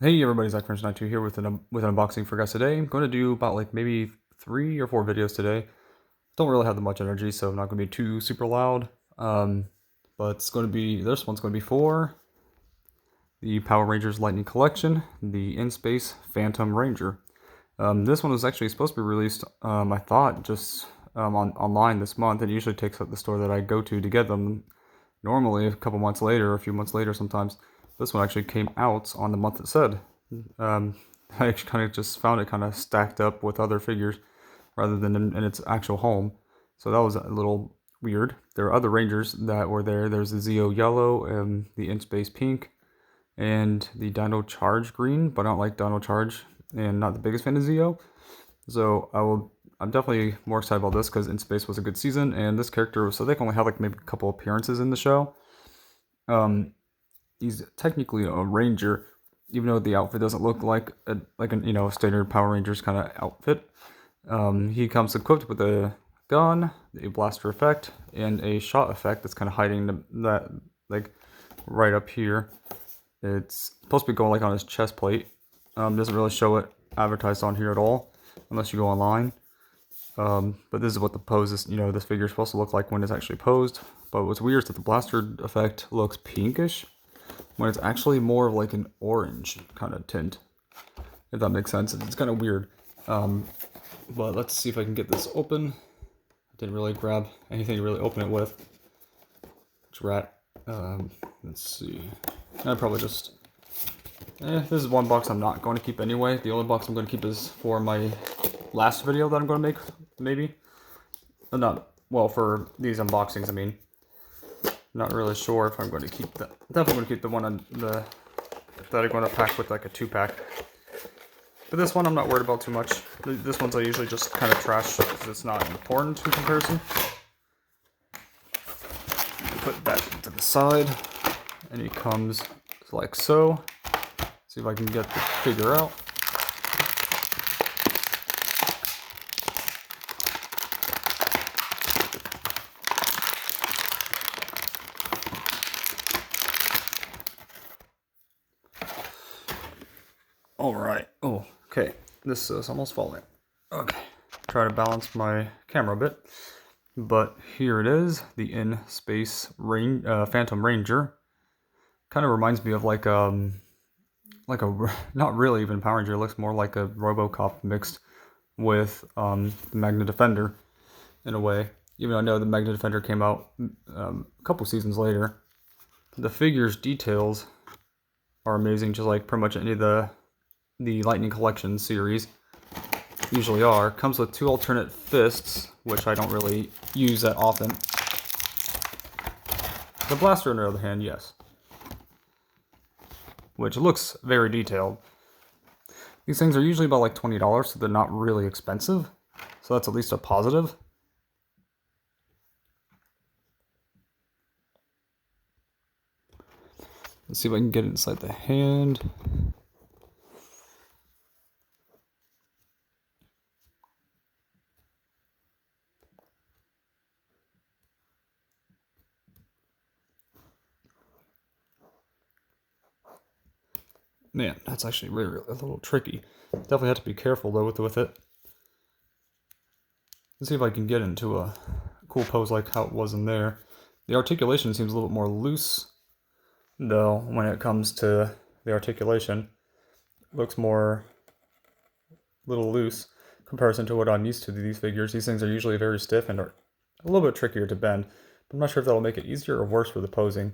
Hey everybody, Zach92 here with an unboxing for guys today. I'm going to do about like maybe 3 or 4 videos today. Don't really have that much energy, so I'm not going to be too super loud. But this one's going to be for the Power Rangers Lightning Collection, the In-Space Phantom Ranger. This one was actually supposed to be released, I thought, just online this month. It usually takes up the store that I go to get them. Normally, a couple months later, or a few months later sometimes. This one actually came out on the month it said. I actually kind of just found it kind of stacked up with other figures rather than in its actual home. So that was a little weird. There are other Rangers that were there. There's the Zeo Yellow, the In-Space Pink, and the Dino Charge Green, but I don't like Dino Charge and not the biggest fan of Zeo. So I'm definitely more excited about this because In Space was a good season, and this character, so they can only have like maybe a couple appearances in the show. He's technically a ranger, even though the outfit doesn't look like a standard Power Rangers kind of outfit. He comes equipped with a gun, a blaster effect, and a shot effect that's kind of hiding that like right up here. It's supposed to be going like on his chest plate. Doesn't really show it advertised on here at all, unless you go online. But this is what the pose is, this figure is supposed to look like when it's actually posed. But what's weird is that the blaster effect looks pinkish when it's actually more of like an orange kind of tint, if that makes sense. It's kind of weird. But let's see if I can get this open. I didn't really grab anything to really open it with. Drat. Let's see. I probably just... this is one box I'm not going to keep anyway. The only box I'm going to keep is for my last video that I'm going to make, maybe. Well, for these unboxings, I mean. Not really sure if I'm going to keep that. Definitely going to keep the one that I'm going to pack with like a 2-pack. But this one I'm not worried about too much. This one's I usually just kind of trash because it's not important in comparison. Put that to the side, and he comes like so. See if I can get the figure out. Alright. Oh, okay. This is almost falling. Okay. Try to balance my camera a bit. But here it is, the In-Space Phantom Ranger. Kind of reminds me of like a not really even Power Ranger. It looks more like a RoboCop mixed with the Magna Defender in a way. Even though I know the Magna Defender came out a couple seasons later. The figure's details are amazing, just like pretty much any of the Lightning Collection series usually are. Comes with 2 alternate fists, which I don't really use that often. The blaster, on the other hand, yes. Which looks very detailed. These things are usually about like $20, so they're not really expensive. So that's at least a positive. Let's see if I can get it inside the hand. Man, that's actually really a little tricky. Definitely have to be careful though with it. Let's see if I can get into a cool pose like how it was in there. The articulation seems a little bit more loose, though, when it comes to the articulation. It looks more little loose in comparison to what I'm used to these figures. These things are usually very stiff and are a little bit trickier to bend. But I'm not sure if that'll make it easier or worse for the posing.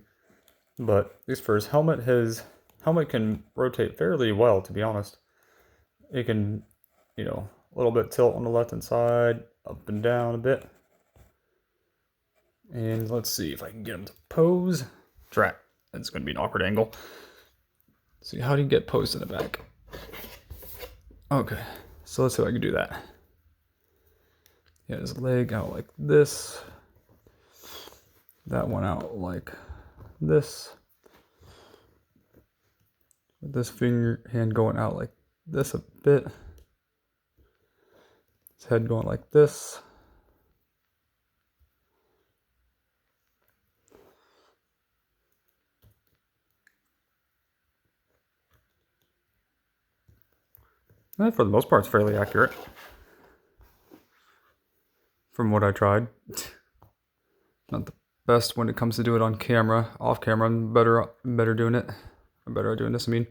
But at least for his helmet can rotate fairly well, to be honest. It can, a little bit tilt on the left-hand side, up and down a bit. And let's see if I can get him to pose. Drat. That's going to be an awkward angle. Let's see, how do you get posed in the back? Okay, so let's see if I can do that. Yeah, his leg out like this. That one out like this. With this hand going out like this a bit. His head going like this. For the most part, it's fairly accurate. From what I tried. Not the best when it comes to do it on camera. Off camera, I'm better doing it. I'm better at doing this, I mean.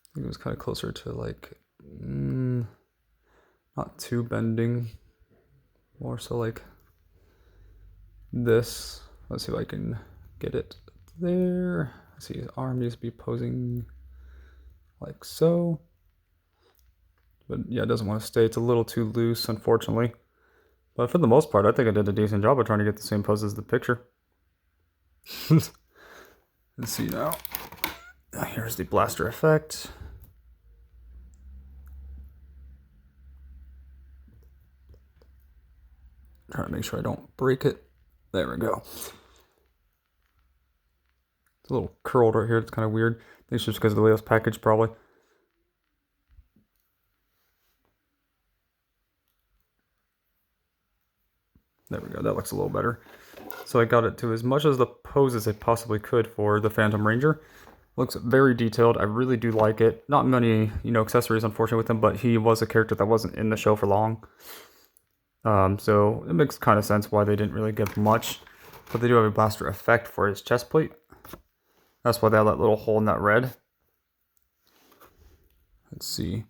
I think it was kind of closer to like, not too bending. More so like this. Let's see if I can get it there. Let's see, his arm needs to be posing like so. But yeah, it doesn't want to stay. It's a little too loose, unfortunately. But for the most part, I think I did a decent job of trying to get the same pose as the picture. Let's see now. Here's the blaster effect. Trying to make sure I don't break it. There we go. It's a little curled right here. It's kind of weird. I think it's just because of the way it was packaged, probably. There we go. That looks a little better. So I got it to as much as the pose as I possibly could for the Phantom Ranger. Looks very detailed. I really do like it. Not many, accessories, unfortunately, with him, but he was a character that wasn't in the show for long. So it makes kind of sense why they didn't really give much. But they do have a blaster effect for his chest plate. That's why they have that little hole in that red. Let's see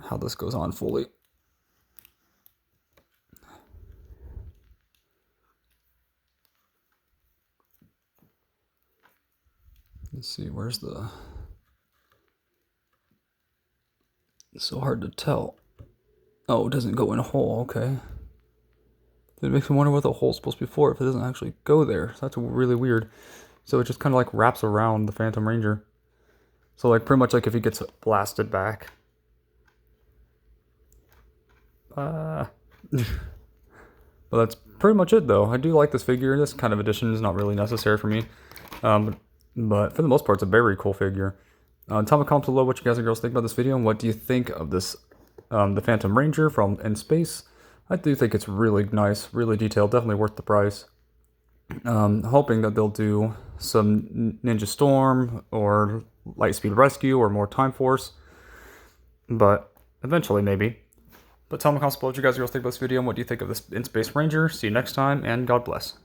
how this goes on fully. Let's see, where's the... It's so hard to tell. Oh, it doesn't go in a hole, okay. It makes me wonder what the hole's supposed to be for if it doesn't actually go there. So that's really weird. So it just kind of like wraps around the Phantom Ranger. So like pretty much like if he gets blasted back. But that's pretty much it though. I do like this figure. This kind of addition is not really necessary for me. But for the most part, it's a very cool figure. Tell me in the comments below what you guys and girls think about this video, and what do you think of this, the Phantom Ranger from In Space. I do think it's really nice, really detailed, definitely worth the price. Hoping that they'll do some Ninja Storm, or Lightspeed Rescue, or more Time Force. But eventually, maybe. But tell me in the comments below what you guys and girls think about this video, and what do you think of this In Space Ranger. See you next time, and God bless.